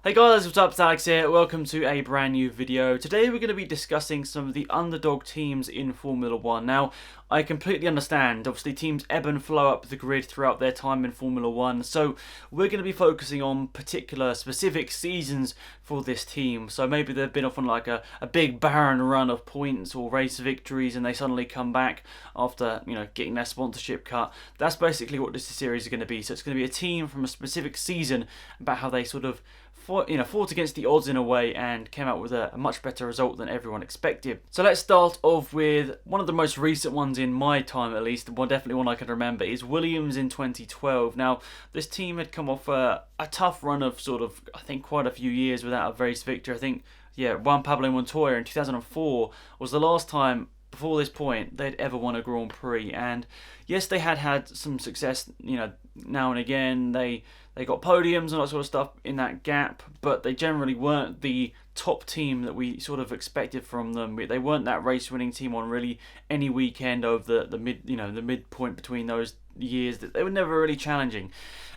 Hey guys, what's up? It's Alex here. Welcome to a brand new video. Today we're going to be discussing some of the underdog teams in Formula 1. Now, I completely understand, obviously teams ebb and flow up the grid throughout their time in Formula 1, so we're going to be focusing on particular specific seasons for this team. So maybe they've been off on like a big barren run of points or race victories and they suddenly come back after, getting their sponsorship cut. That's basically what this series is going to be. So it's going to be a team from a specific season about how they sort of fought against the odds in a way and came out with a much better result than everyone expected. So let's start off with one of the most recent ones in my time, at least, definitely one I can remember, is Williams in 2012. Now, this team had come off a tough run of I think quite a few years without a race victory. I think, Juan Pablo Montoya in 2004 was the last time before this point they'd ever won a Grand Prix, and yes, they had some success, now and again. They got podiums and all that sort of stuff in that gap, but they generally weren't the top team that we sort of expected from them. They weren't that race-winning team on really any weekend over the midpoint between those years. That they were never really challenging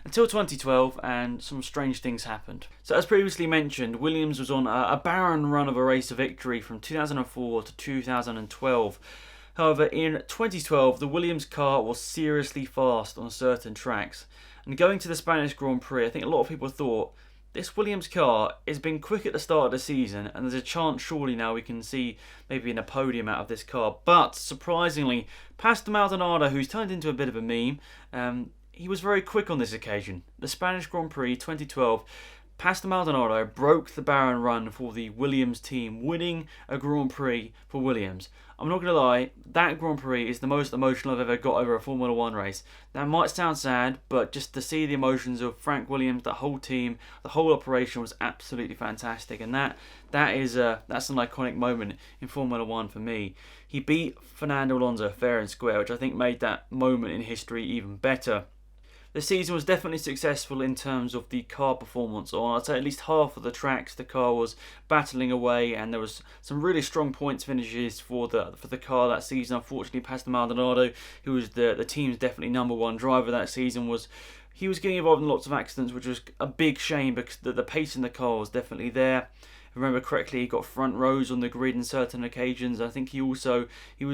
until 2012, and some strange things happened. So as previously mentioned, Williams was on a barren run of a race victory from 2004 to 2012. However, in 2012, the Williams car was seriously fast on certain tracks. And going to the Spanish Grand Prix, I think a lot of people thought, this Williams car has been quick at the start of the season, and there's a chance surely now we can see maybe a podium out of this car. But surprisingly, Pastor Maldonado, who's turned into a bit of a meme, he was very quick on this occasion. The Spanish Grand Prix 2012, Pastor Maldonado broke the barren run for the Williams team, winning a Grand Prix for Williams. I'm not going to lie, that Grand Prix is the most emotional I've ever got over a Formula 1 race. That might sound sad, but just to see the emotions of Frank Williams, the whole team, the whole operation was absolutely fantastic. And that's an iconic moment in Formula 1 for me. He beat Fernando Alonso fair and square, which I think made that moment in history even better. The season was definitely successful in terms of the car performance. On I'd say at least half of the tracks the car was battling away, and there was some really strong points finishes for the car that season. Unfortunately, Pastor Maldonado, who was the team's definitely number one driver that season, was getting involved in lots of accidents, which was a big shame because the pace in the car was definitely there. If I remember correctly, he got front rows on the grid on certain occasions. I think he was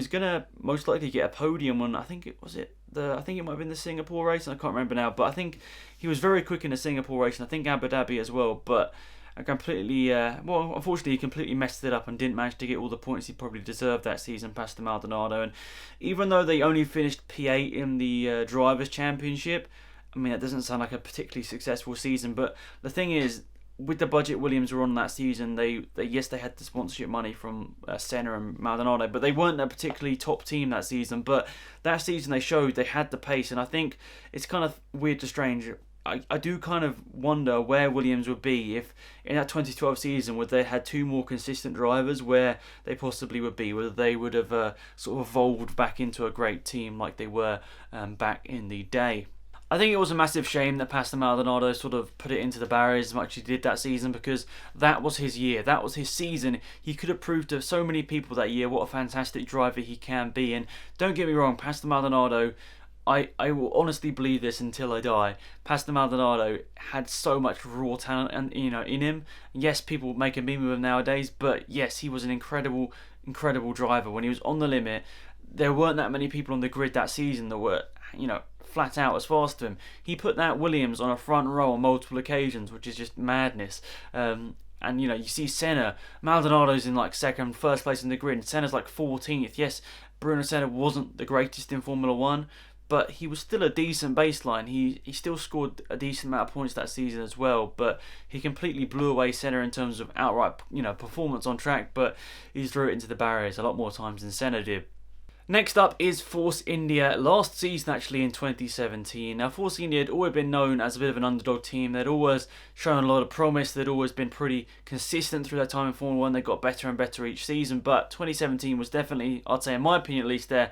gonna most likely get a podium on, I think it might have been the Singapore race, and I can't remember now, but I think he was very quick in the Singapore race, and I think Abu Dhabi as well, but unfortunately he completely messed it up and didn't manage to get all the points he probably deserved that season, Pastor Maldonado. And even though they only finished P8 in the Drivers' Championship, I mean, that doesn't sound like a particularly successful season, but the thing is, with the budget Williams were on that season, they had the sponsorship money from Senna and Maldonado, but they weren't a particularly top team that season. But that season they showed they had the pace, and I think it's kind of weird to strange. I do kind of wonder where Williams would be if in that 2012 season, would they had two more consistent drivers, where they possibly would be, whether they would have sort of evolved back into a great team like they were back in the day. I think it was a massive shame that Pastor Maldonado sort of put it into the barriers as much as he did that season, because that was his year, that was his season. He could have proved to so many people that year what a fantastic driver he can be. And don't get me wrong, Pastor Maldonado, I will honestly believe this until I die. Pastor Maldonado had so much raw talent and in him. Yes, people make a meme of him nowadays, but yes, he was an incredible driver. When he was on the limit, there weren't that many people on the grid that season that were flat out as fast as him. He put that Williams on a front row on multiple occasions, which is just madness. And you see Senna, Maldonado's in like first place in the grid, and Senna's like 14th. Yes, Bruno Senna wasn't the greatest in Formula 1, but he was still a decent baseline. He still scored a decent amount of points that season as well, but he completely blew away Senna in terms of outright performance on track, but he threw it into the barriers a lot more times than Senna did. Next up is Force India, last season actually in 2017. Now Force India had always been known as a bit of an underdog team. They'd always shown a lot of promise. They'd always been pretty consistent through their time in Formula 1. They got better and better each season, but 2017 was definitely, I'd say in my opinion at least, their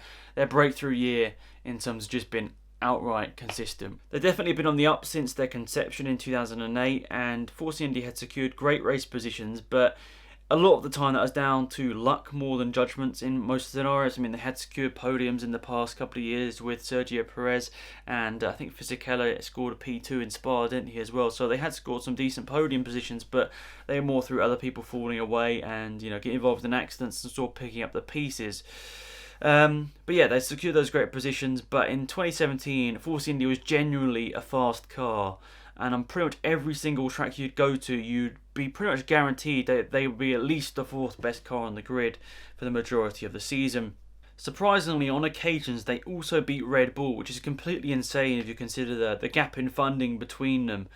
breakthrough year in terms of just being outright consistent. They've definitely been on the up since their conception in 2008, and Force India had secured great race positions, but A lot of the time that was down to luck more than judgments in most scenarios. I mean, they had secured podiums in the past couple of years with Sergio Perez, and I think Fisichella scored a P2 in Spa, didn't he, as well? So they had scored some decent podium positions, but they were more through other people falling away and, getting involved in accidents and sort of picking up the pieces. But yeah, they secured those great positions. But in 2017, Force India was genuinely a fast car. And on pretty much every single track you'd go to, you'd be pretty much guaranteed that they would be at least the fourth best car on the grid for the majority of the season. Surprisingly, on occasions, they also beat Red Bull, which is completely insane if you consider the gap in funding between them.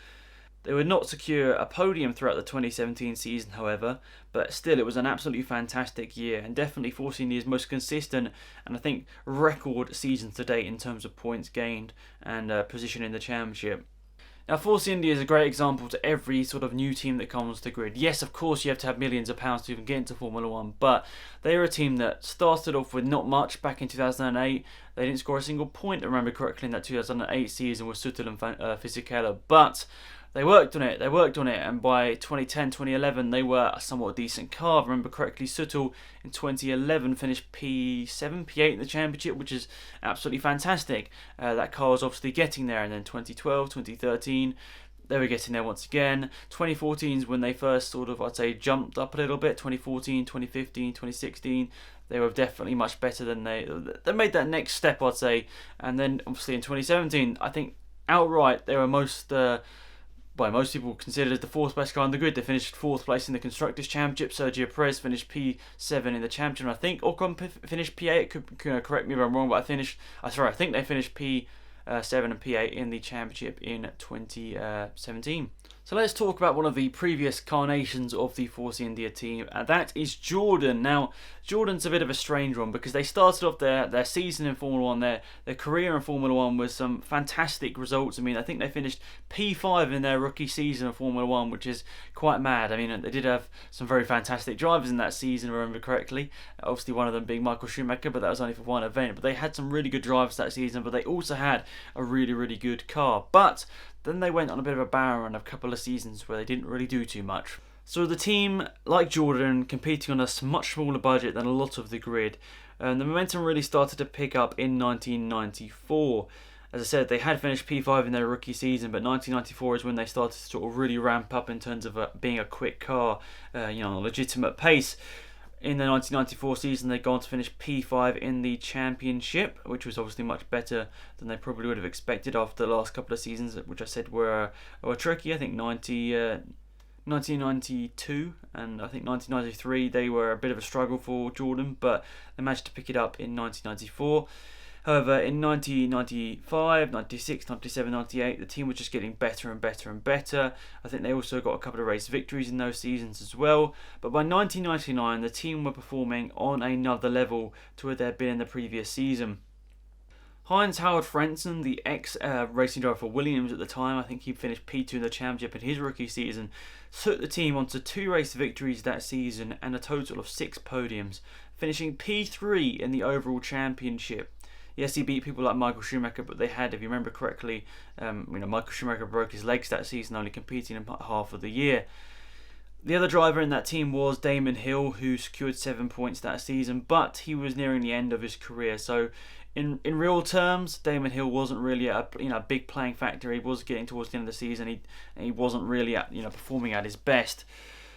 They would not secure a podium throughout the 2017 season, however, but still it was an absolutely fantastic year and definitely Force India's most consistent and I think record season to date in terms of points gained and position in the championship. Now, Force India is a great example to every sort of new team that comes to the grid. Yes, of course, you have to have millions of pounds to even get into Formula 1, but they are a team that started off with not much back in 2008. They didn't score a single point, I remember correctly, in that 2008 season with Sutton and Fisichella, but they worked on it, and by 2010, 2011, they were a somewhat decent car. If I remember correctly, Sutton in 2011 finished P7, P8 in the championship, which is absolutely fantastic. That car was obviously getting there, and then 2012, 2013, they were getting there once again. 2014 is when they first sort of, I'd say, jumped up a little bit. 2014, 2015, 2016, they were definitely much better than they made that next step, I'd say. And then obviously in 2017, I think outright they were most people considered as the fourth best car on the grid. They finished fourth place in the Constructors' Championship. Sergio Perez finished P7 in the Championship. I think Ocon finished P8. Could correct me if I'm wrong, but I think they finished P7 and P8 in the Championship in 2017. So let's talk about one of the previous carnations of the Force India team, and that is Jordan. Now, Jordan's a bit of a strange one because they started off their season in Formula 1, their career in Formula 1 with some fantastic results. I mean, I think they finished P5 in their rookie season of Formula 1, which is quite mad. I mean, they did have some very fantastic drivers in that season, if I remember correctly. Obviously, one of them being Michael Schumacher, but that was only for one event. But they had some really good drivers that season, but they also had a really, really good car. But then they went on a bit of a barren run of a couple of seasons where they didn't really do too much. So the team, like Jordan, competing on a much smaller budget than a lot of the grid, and the momentum really started to pick up in 1994. As I said, they had finished P5 in their rookie season, but 1994 is when they started to sort of really ramp up in terms of being a quick car, on a legitimate pace. In the 1994 season, they'd gone to finish P5 in the championship, which was obviously much better than they probably would have expected after the last couple of seasons, which I said were tricky. I think 1992 and I think 1993, they were a bit of a struggle for Jordan, but they managed to pick it up in 1994. However, in 1995, 96, 97, 98, the team was just getting better and better and better. I think they also got a couple of race victories in those seasons as well. But by 1999, the team were performing on another level to where they'd been in the previous season. Heinz Howard Frentzen, the ex-racing driver for Williams at the time, I think he finished P2 in the championship in his rookie season, took the team onto 2 race victories that season and a total of 6 podiums, finishing P3 in the overall championship. Yes, he beat people like Michael Schumacher, but they had, if you remember correctly, Michael Schumacher broke his legs that season, only competing in half of the year. The other driver in that team was Damon Hill, who secured 7 points that season, but he was nearing the end of his career. So, in real terms, Damon Hill wasn't really a big playing factor. He was getting towards the end of the season. He wasn't really performing at his best.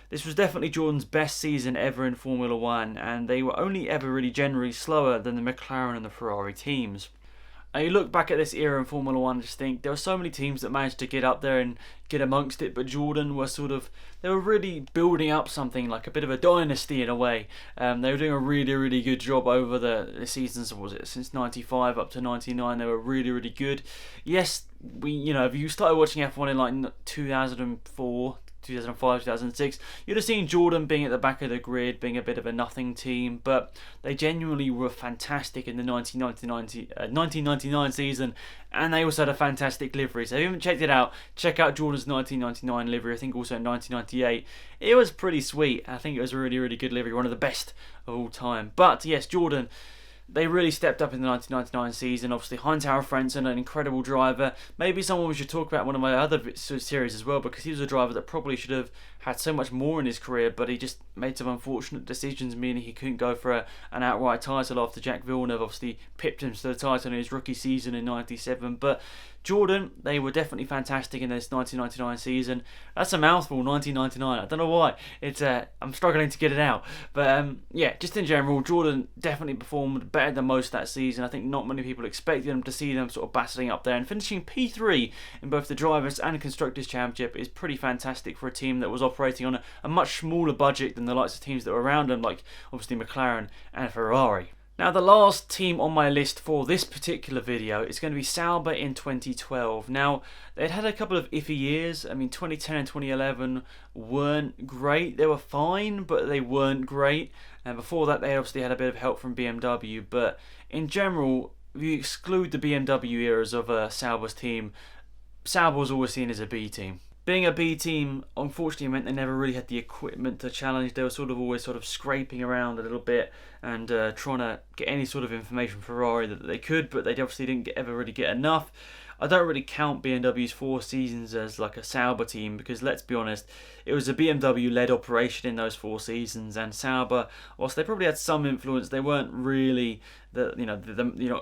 This was definitely Jordan's best season ever in Formula 1, and they were only ever really generally slower than the McLaren and the Ferrari teams. And you look back at this era in Formula 1 and just think there were so many teams that managed to get up there and get amongst it, but Jordan were they were really building up something like a bit of a dynasty in a way. They were doing a really, really good job over the seasons, since 95 up to 99, they were really, really good. Yes, if you started watching F1 in like 2004, 2005, 2006, you'd have seen Jordan being at the back of the grid, being a bit of a nothing team, but they genuinely were fantastic in the 1999 season, and they also had a fantastic livery. So if you haven't checked it out, check out Jordan's 1999 livery. I think also in 1998. It was pretty sweet. I think it was a really, really good livery, one of the best of all time. But yes, Jordan, they really stepped up in the 1999 season. Obviously, Heinz-Harald Frentzen, an incredible driver. Maybe someone we should talk about in one of my other series as well, because he was a driver that probably should have had so much more in his career, but he just made some unfortunate decisions, meaning he couldn't go for an outright title after Jacques Villeneuve obviously pipped him to the title in his rookie season in '97. But Jordan, they were definitely fantastic in this 1999 season. That's a mouthful, 1999. I don't know why. It's I'm struggling to get it out. But yeah, just in general, Jordan definitely performed better than most that season. I think not many people expected them to see them sort of battling up there, and finishing P3 in both the Drivers' and Constructors' Championship is pretty fantastic for a team that was operating on a much smaller budget than the likes of teams that were around them, like obviously McLaren and Ferrari. Now, the last team on my list for this particular video is going to be Sauber in 2012. Now, they'd had a couple of iffy years. I mean, 2010 and 2011 weren't great. They were fine, but they weren't great. And before that, they obviously had a bit of help from BMW. But in general, if you exclude the BMW eras of Sauber's team, Sauber was always seen as a B team. Being a B team, unfortunately, meant they never really had the equipment to challenge. They were always scraping around a little bit and trying to get any sort of information from Ferrari that they could, but they obviously didn't ever really get enough. I don't really count BMW's 4 seasons as like a Sauber team, because let's be honest, it was a BMW-led operation in those 4 seasons, and Sauber, whilst they probably had some influence, they weren't really the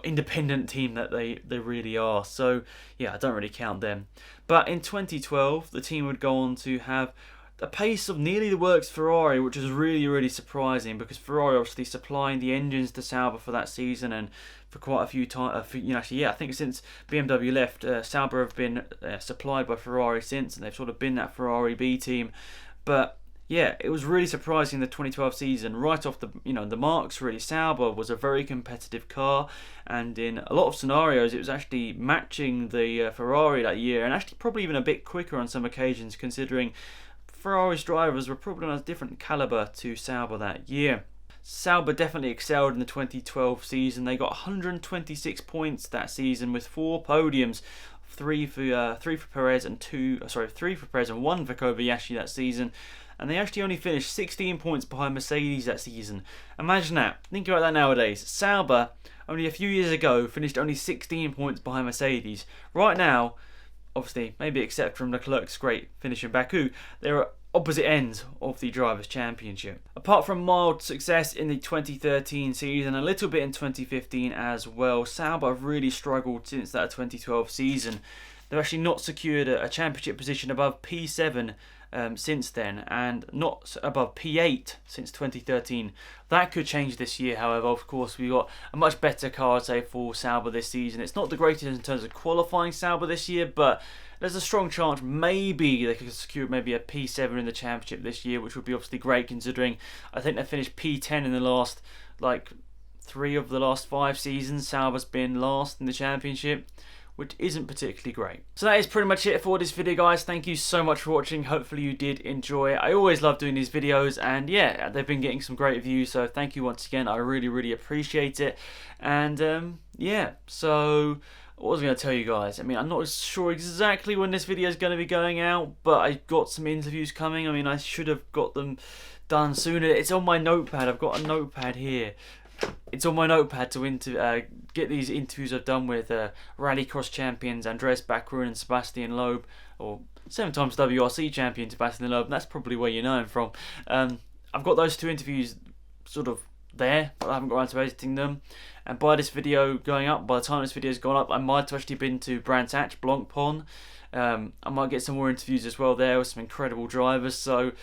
independent team that they really are. So yeah, I don't really count them. But in 2012, the team would go on to have a pace of nearly the works Ferrari, which was really surprising, because Ferrari obviously supplying the engines to Sauber for that season, and for quite a few times, I think since BMW left, Sauber have been supplied by Ferrari since, and they've been that Ferrari B team. But yeah, it was really surprising the 2012 season, right off the marks really. Sauber was a very competitive car, and in a lot of scenarios it was actually matching the Ferrari that year, and actually probably even a bit quicker on some occasions, considering Ferrari's drivers were probably on a different calibre to Sauber that year. Sauber definitely excelled in the 2012 season. They got 126 points that season with 4 podiums, 3 for Perez and 3 for Perez and 1 for Kobayashi that season. And they actually only finished 16 points behind Mercedes that season. Imagine that. Think about that nowadays. Sauber, only a few years ago, finished only 16 points behind Mercedes. Right now, obviously, maybe except from Leclerc's great finish in Baku, they're opposite ends of the Drivers' Championship. Apart from mild success in the 2013 season, a little bit in 2015 as well, Sauber have really struggled since that 2012 season. They've actually not secured a championship position above P7 since then, and not above P8 since 2013. That could change this year, however. Of course, we've got a much better car, I'd say, for Sauber this season. It's not the greatest in terms of qualifying Sauber this year, but there's a strong chance maybe they could secure maybe a P7 in the championship this year, which would be obviously great, considering I think they finished P10 in the last 3 of the last 5 seasons. Sauber's been last in the championship, which isn't particularly great. So that is pretty much it for this video, guys. Thank you so much for watching. Hopefully you did enjoy it. I always love doing these videos, and yeah, they've been getting some great views, so thank you once again. I really appreciate it. And yeah, so what was I going to tell you guys? I mean, I'm not sure exactly when this video is going to be going out, but I've got some interviews coming. I mean, I should have got them done sooner. It's on my notepad. I've got a notepad here. It's on my notepad to get these interviews I've done with Rallycross champions Andreas Backrun and Sebastian Loeb, or 7 times WRC champion Sebastian Loeb, and that's probably where you know him from. I've got those 2 interviews there, but I haven't got around to editing them. And by this video going up, by the time this video's gone up, I might have actually been to Brands Hatch, Blancpain. I might get some more interviews as well there with some incredible drivers. So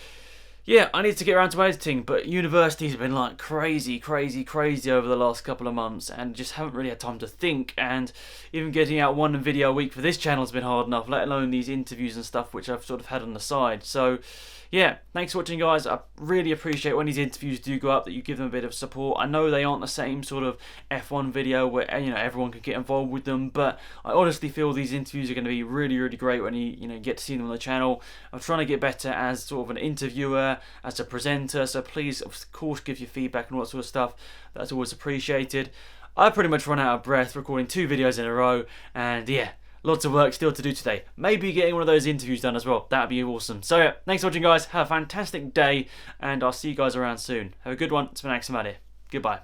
yeah, I need to get around to editing, but universities have been like crazy over the last couple of months, and just haven't really had time to think. And even getting out 1 video a week for this channel has been hard enough, let alone these interviews and stuff which I've had on the side. So yeah, thanks for watching, guys. I really appreciate when these interviews do go up that you give them a bit of support. I know they aren't the same sort of F1 video where everyone can get involved with them, but I honestly feel these interviews are going to be really great when you get to see them on the channel. I'm trying to get better as sort of an interviewer, as a presenter, so please, of course, give your feedback and all that sort of stuff. That's always appreciated. I pretty much run out of breath recording 2 videos in a row, and yeah, lots of work still to do today. Maybe getting one of those interviews done as well. That'd be awesome. So yeah, thanks for watching, guys. Have a fantastic day, and I'll see you guys around soon. Have a good one. It's been Axel here. Goodbye.